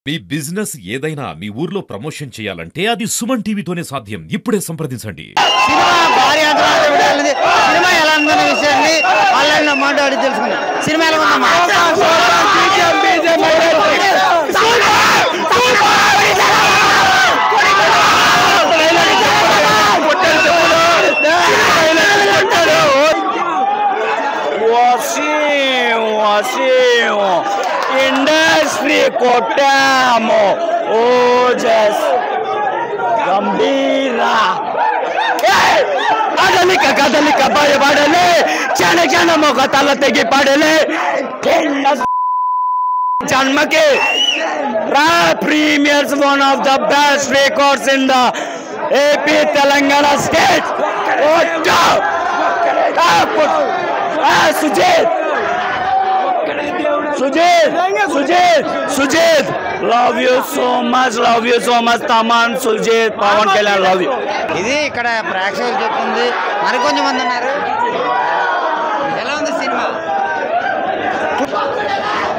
మీ business ఏదైనా మీ ఊర్లో promotion చేయాలంటే అది సుమన్ టీవీతోనే సాధ్యం. ఇప్పుడే సంప్రదించండి. సినిమా భారీ అంతరాలు సినిమా ఎలా ఉందన్న విషయాన్ని ఆన్లైన్లో మాట్లాడి తెలుసుకుందాం. సినిమా ఎలా ఉందమ్మా? ఇండస్ట్రీ కొట్టాము ఓజస్ గంభీరా కదలిక కదలిక భయపడలే క్షణ క్షణం ఒక తల తెగి పడలే జన్మకి రా premieres one of the best records in the AP Telangana state Sujeeth love you so much Thaman Sujeeth Pawan Kalyan love you. ఇది ఇక్కడ ప్రేక్షకులు చెప్తుంది. మరికొంచెం మంది ఉన్నారు. ఎలా ఉంది సినిమా?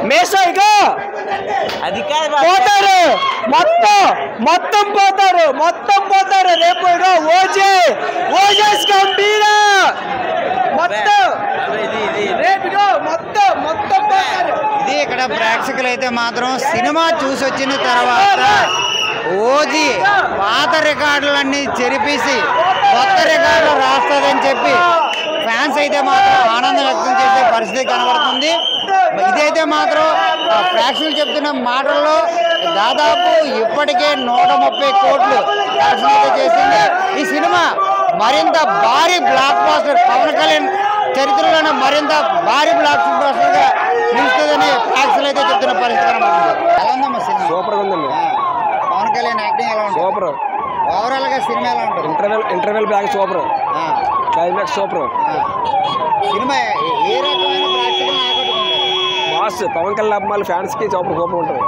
మేసైగా అది పోతారు మొత్తం పోతారు రేపు ఓజస్ గంభీరా ఇది ఇక్కడ ప్రేక్షకులు అయితే మాత్రం సినిమా చూసి వచ్చిన తర్వాత ఓజీ పాత రికార్డులన్నీ చెరిపేసి కొత్త రికార్డులు రాస్తుందని చెప్పి ఫ్యాన్స్ అయితే మాత్రం ఆనందం వ్యక్తం చేసే పరిస్థితి కనబడుతుంది. ఇదైతే మాత్రం ప్రేక్షకులు చెప్తున్న మాటల్లో దాదాపు ఇప్పటికే 130 కోట్లు కలెక్షన్ అయితే చేసింది. ఈ సినిమా మరింత భారీ బ్లాక్ బాస్టర్ పవన్ కళ్యాణ్ చరిత్రలోనే మరింత భారీ బ్లాక్ బాస్టర్ గా నిలుస్తుందని ప్రేక్షకులు అయితే చెప్తున్న పరిస్థితి కనబడుతుంది. ఎలా ఉందమ్మా సినిమా? సూపర్ గా ఉందండి. పవన్ కళ్యాణ్ యాక్టింగ్ ఎలా ఉంటుంది? సూపర్. ఓవరాల్ గా సినిమా ఎలా ఉంటుంది? Interval bang super, climax super. Cinema ఏ రకమైన ప్రేక్షకులను ఆకట్టుకుంటుంది? మాస్ పవన్ కళ్యాణ్ అభిమానుల ఫ్యాన్స్ కి సూపర్ ఉంటుంది.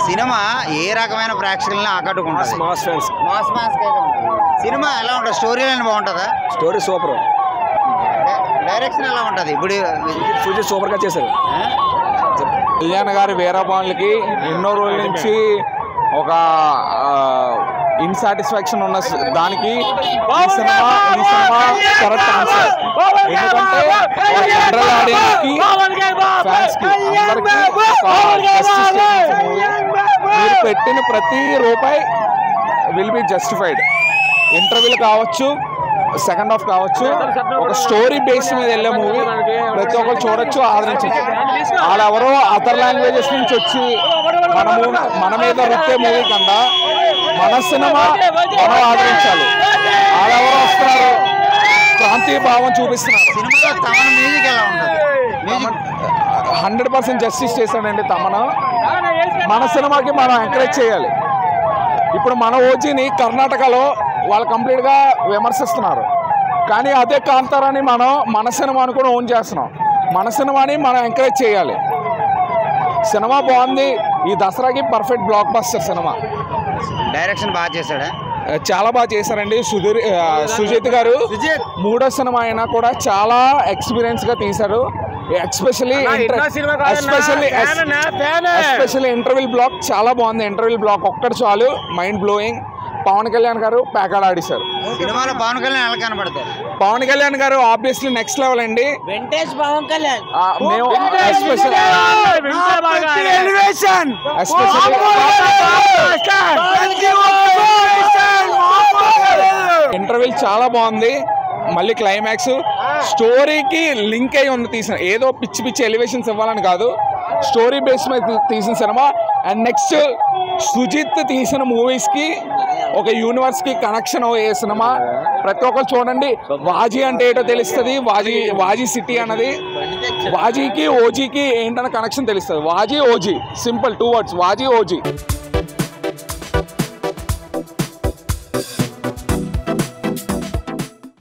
సినిమా ఏ రకమైన ప్రేక్షకులను ఆకట్టుకుంటుంది? Mass fans. మాస్ అయితే ఉంటుంది. సినిమా ఎలా ఉంటుంది? స్టోరీ లైన్ బాగుంటుందా? Story super. డైరెక్షన్ ఎలా ఉంటుంది? ఇప్పుడు సుజిత్ సూపర్ గా చేశారు. కళ్యాణ్ గారి వీరబాన్లకి ఎన్నో రోజుల నుంచి ఒక ఇన్సాటిస్ఫాక్షన్ ఉన్న దానికి ఈ సినిమా కరెక్ట్ ఆన్సర్. ఎందుకంటే జనరల్ ఆడియన్స్ కి ఫ్యాన్స్ కి అందరికీ మీరు పెట్టిన ప్రతి రూపాయి విల్ బి జస్టిఫైడ్. ఇంటర్వ్యూలు కావచ్చు, సెకండ్ హాఫ్ కావచ్చు, ఒక స్టోరీ బేస్ మీద వెళ్ళే మూవీ ప్రతి ఒక్కరు చూడొచ్చు, ఆదరించవచ్చు. వాళ్ళెవరో అదర్ లాంగ్వేజెస్ నుంచి వచ్చి మన మీద రుత్తే మూవీ కన్నా మన సినిమా మనం ఆదరించాలి. వాళ్ళెవరో వస్తున్నారు, ప్రాంతీయ భావం చూపిస్తున్నారు. 100% జస్టిస్ చేశాడండి తమను. మన సినిమాకి మనం ఎంకరేజ్ చేయాలి. ఇప్పుడు మన ఓజీని కర్ణాటకలో వాళ్ళు కంప్లీట్గా విమర్శిస్తున్నారు, కానీ అదే కాంతారాన్ని మనం మన సినిమాని కూడా ఓన్ చేస్తున్నాం. మన సినిమాని మనం ఎంకరేజ్ చేయాలి. సినిమా బాగుంది. ఈ దసరాకి perfect block buster cinema. Direction బాగా చేశాడా? చాలా బాగా చేశారండి. సుజిత్ గారు మూడో సినిమా అయినా కూడా చాలా ఎక్స్పీరియన్స్గా తీశారు. ఎస్పెషల్లీ ఇంటర్వ్యూల్ బ్లాక్ చాలా బాగుంది. ఇంటర్వ్యూల్ బ్లాక్ ఒక్కటి చాలు, మైండ్ బ్లోయింగ్. పవన్ కళ్యాణ్ గారు ప్యాకాడ్ ఆడిశారు. సినిమాలో పవన్ కళ్యాణ్ ఎలా కనబడతారు? పవన్ కళ్యాణ్ గారు ఆబ్వియస్లీ నెక్స్ట్ లెవెల్ అండి. వెంకటేష్ పవన్ కళ్యాణ్ ఇంటర్వ్యూల్ చాలా బాగుంది. మళ్ళీ క్లైమాక్స్ స్టోరీకి లింక్ అయి ఉంది తీసిన. ఏదో పిచ్చి ఎలివేషన్స్ ఇవ్వాలని కాదు, స్టోరీ బేస్ మీద తీసిన సినిమా. అండ్ నెక్స్ట్ సుజిత్ తీసిన మూవీస్కి ఒక యూనివర్స్కి కనెక్షన్ అయ్యే సినిమా. ప్రతి ఒక్కరు చూడండి. వాజీ అంటే ఏంటో తెలుస్తుంది. వాజీ సిటీ అన్నది వాజీకి ఓజీకి ఏంటన్న కనెక్షన్ తెలుస్తుంది. వాజీ ఓజీ సింపుల్ 2 words, వాజీ ఓజీ.